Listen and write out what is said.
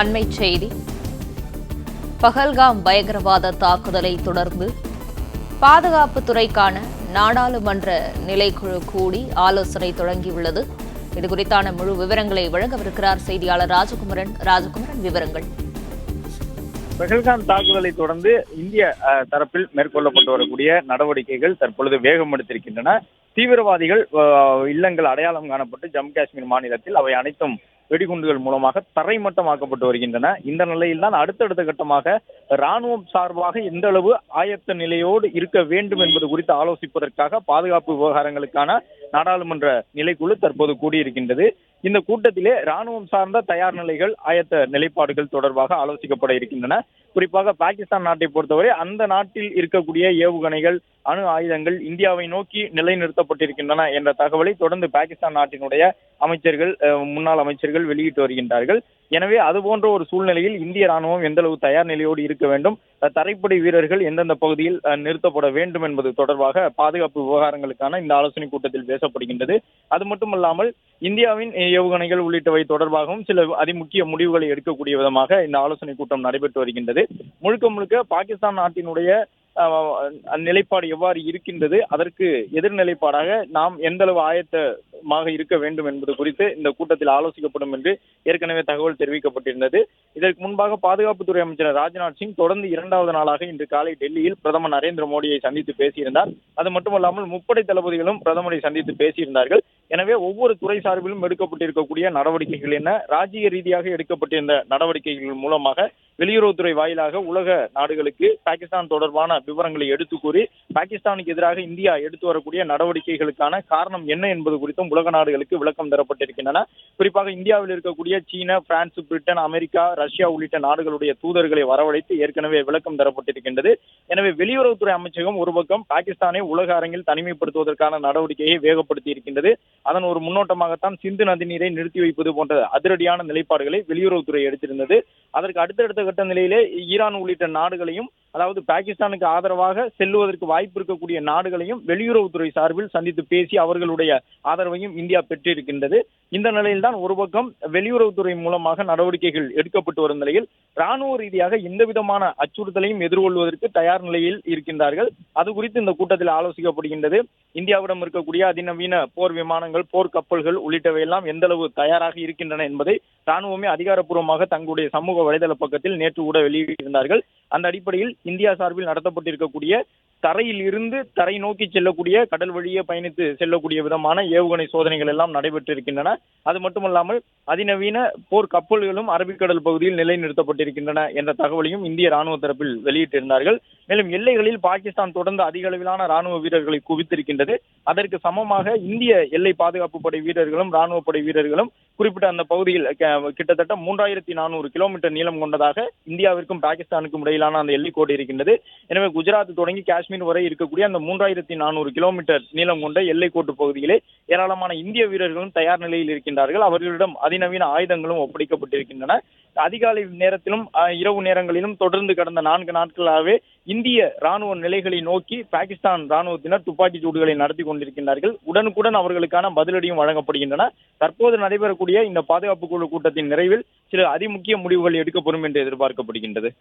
அண்மைச் செய்தி. பஹல்காம் பயங்கரவாத தாக்குதலை தொடர்ந்து பாதுகாப்புத்துறைக்கான நாடாளுமன்ற நிலைக்குழு கூடி ஆலோசனை தொடங்கியுள்ளது. இதுகுறித்தான முழு விவரங்களை வழங்கவிருக்கிறார் செய்தியாளர் ராஜகுமரன். விவரங்கள். பஹல்காம் தாக்குதலை தொடர்ந்து இந்திய தரப்பில் மேற்கொள்ளப்பட்டு வரக்கூடிய நடவடிக்கைகள் தற்பொழுது வேகம் எடுத்திருக்கின்றன. தீவிரவாதிகள் இல்லங்கள் அடையாளம் காணப்பட்டு ஜம்மு காஷ்மீர் மாநிலத்தில் அவை அனைத்தும் வெடிகுண்டுகள் மூலமாக தரைமட்டமாக்கப்பட்டு வருகின்றன. இந்த நிலையில்தான் அடுத்தடுத்த கட்டமாக ராணுவம் சார்பாக எந்த அளவு ஆயத்த நிலையோடு இருக்க வேண்டும் என்பது குறித்து ஆலோசிப்பதற்காக பாதுகாப்பு விவகாரங்களுக்கான நாடாளுமன்ற நிலைக்குழு தற்போது கூடியிருக்கின்றது. இந்த கூட்டத்திலே ராணுவம் சார்ந்த தயார் நிலைகள், ஆயத்த நிலைப்பாடுகள் தொடர்பாக ஆலோசிக்கப்பட இருக்கின்றன. குறிப்பாக பாகிஸ்தான் நாட்டை பொறுத்தவரை அந்த நாட்டில் இருக்கக்கூடிய ஏவுகணைகள், அணு ஆயுதங்கள் இந்தியாவை நோக்கி நிலைநிறுத்தப்பட்டிருக்கின்றன என்ற தகவலை தொடர்ந்து பாகிஸ்தான் நாட்டினுடைய அமைச்சர்கள், முன்னாள் அமைச்சர்கள் வெளியிட்டு வருகின்றார்கள். எனவே அதுபோன்ற ஒரு சூழ்நிலையில் இந்திய ராணுவம் எந்த அளவு தயார் நிலையோடு இருக்க வேண்டும், தரைப்படை வீரர்கள் எந்தெந்த பகுதியில் நிறுத்தப்பட வேண்டும் என்பது தொடர்பாக பாதுகாப்பு விவகாரங்களுக்கான இந்த ஆலோசனை கூட்டத்தில் பேசப்படுகின்றது. அது மட்டுமல்லாமல் இந்தியாவின் ஏவுகணைகள் உள்ளிட்டவை தொடர்பாகவும் சில அதிமுக்கிய முடிவுகளை எடுக்கக்கூடிய விதமாக இந்த ஆலோசனை கூட்டம் நடைபெற்று வருகின்றது. முழுக்க முழுக்க பாகிஸ்தான் நாட்டினுடைய நிலைப்பாடு எவ்வாறு இருக்கின்றது, அதற்கு எதிர்நிலைப்பாடாக நாம் எந்த அளவு ஆயத்தமாக இருக்க வேண்டும் என்பது குறித்து இந்த கூட்டத்தில் ஆலோசிக்கப்படும் என்று ஏற்கனவே தகவல் தெரிவிக்கப்பட்டிருந்தது. இதற்கு முன்பாக பாதுகாப்புத்துறை அமைச்சர் ராஜ்நாத் சிங் தொடர்ந்து இரண்டாவது நாளாக இன்று காலை டெல்லியில் பிரதமர் நரேந்திர மோடியை சந்தித்து பேசியிருந்தார். அது மட்டுமல்லாமல் முப்படை தளபதிகளும் பிரதமரை சந்தித்து பேசியிருந்தார்கள். எனவே ஒவ்வொரு துறை சார்பிலும் எடுக்கப்பட்டிருக்கக்கூடிய நடவடிக்கைகள் என்ன, ராஜ்ஜிய ரீதியாக எடுக்கப்பட்டிருந்த நடவடிக்கைகள் மூலமாக வெளியுறவுத்துறை வாயிலாக உலக நாடுகளுக்கு பாகிஸ்தான் தொடர்பான விவரங்களை எடுத்து கூறி பாகிஸ்தானுக்கு எதிராக இந்தியா எடுத்து வரக்கூடிய நடவடிக்கைகளுக்கான காரணம் என்ன என்பது குறித்தும் உலக நாடுகளுக்கு விளக்கம் தரப்பட்டிருக்கின்றன. குறிப்பாக இந்தியாவில் இருக்கக்கூடிய சீனா, பிரான்ஸ், பிரிட்டன், அமெரிக்கா, ரஷ்யா உள்ளிட்ட நாடுகளுடைய தூதர்களை வரவழைத்து ஏற்கனவே விளக்கம் தரப்பட்டிருக்கின்றது. எனவே வெளியுறவுத்துறை அமைச்சகம் ஒரு பக்கம் பாகிஸ்தானை உலக அரங்கில் தனிமைப்படுத்துவதற்கான நடவடிக்கையை வேகப்படுத்தி இருக்கின்றது. அதன் ஒரு முன்னோட்டமாகத்தான் சிந்து நதிநீரை நிறுத்தி வைப்பது போன்ற அதிரடியான நிலைப்பாடுகளை வெளியுறவுத்துறை எடுத்திருந்தது. அதற்கு அடுத்தடுத்த கட்ட நிலையிலே ஈரான் உள்ளிட்ட நாடுகளையும், அதாவது பாகிஸ்தானுக்கு ஆதரவாக செல்லுவதற்கு வாய்ப்பு இருக்கக்கூடிய நாடுகளையும் வெளியுறவுத்துறை சார்பில் சந்தித்து பேசி அவர்களுடைய ஆதரவையும் இந்தியா பெற்றிருக்கின்றது. இந்த நிலையில்தான் ஒரு பக்கம் வெளியுறவுத்துறை மூலமாக நடவடிக்கைகள் எடுக்கப்பட்டு வரும் நிலையில் ராணுவ ரீதியாக எந்த விதமான அச்சுறுத்தலையும் எதிர்கொள்வதற்கு தயார் நிலையில் இருக்கின்றார்கள். அது குறித்து இந்த கூட்டத்தில் ஆலோசிக்கப்படுகின்றது. இந்தியாவிடம் இருக்கக்கூடிய அதிநவீன போர் விமானங்கள், போர் கப்பல்கள் உள்ளிட்டவையெல்லாம் எந்த அளவு தயாராக இருக்கின்றன என்பதை ராணுவமே அதிகாரப்பூர்வமாக தங்களுடைய சமூக வலைதள பக்கத்தில் நேற்று கூட வெளியிட்டிருந்தார்கள். அந்த அடிப்படையில் இந்தியா சார்பில் நடத்தப்பட்டிருக்கக்கூடிய தரையில் இருந்து தரை நோக்கி செல்லக்கூடிய, கடல் வழியே பயணித்து செல்லக்கூடிய விதமான ஏவுகணை சோதனைகள் எல்லாம் நடைபெற்றிருக்கின்றன. அது மட்டுமல்லாமல் அதிநவீன போர் கப்பல்களும் அரபிக்கடல் பகுதியில் நிலைநிறுத்தப்பட்டிருக்கின்றன என்ற தகவலையும் இந்திய ராணுவ தரப்பில் வெளியிட்டிருந்தார்கள். மேலும் எல்லைகளில் பாகிஸ்தான் தொடர்ந்து அதிக அளவிலான ராணுவ வீரர்களை குவித்திருக்கின்றது. அதற்கு சமமாக இந்திய எல்லை பாதுகாப்பு படை வீரர்களும் ராணுவ படை வீரர்களும் குறிப்பிட்ட அந்த பகுதியில் கிட்டத்தட்ட 3400 கிலோமீட்டர் நீளம் கொண்டதாக இந்தியாவிற்கும் பாகிஸ்தானுக்கும் இடையிலான அந்த எல்லைக்கோடு இருக்கின்றது. எனவே குஜராத் தொடங்கி காஷ்மீர் வரை இருக்கக்கூடிய அந்த 3400 கிலோமீட்டர் நீளம் கொண்ட எல்லைக்கோட்டு பகுதியிலே ஏராளமான இந்திய வீரர்களும் தயார் நிலையில் இருக்கின்றார்கள். அவர்களிடம் அதிநவீன ஆயுதங்களும் ஒப்படைக்கப்பட்டிருக்கின்றன. அதிகாலை நேரத்திலும் இரவு நேரங்களிலும் தொடர்ந்து கடந்த 4 நாட்களாகவே இந்திய ராணுவ நிலைகளை நோக்கி பாகிஸ்தான் ராணுவத்தினர் துப்பாக்கி சூடுகளை நடத்தி கொண்டிருக்கின்றார்கள். உடனுக்குடன் அவர்களுக்கான பதிலடியும் வழங்கப்படுகின்றன. தற்போது நடைபெறக்கூடிய இந்த பாதுகாப்பு குழு கூட்டத்தின் நிறைவில் சில அதிமுக்கிய முடிவுகள் எடுக்கப்படும் என்று எதிர்பார்க்கப்படுகின்றது.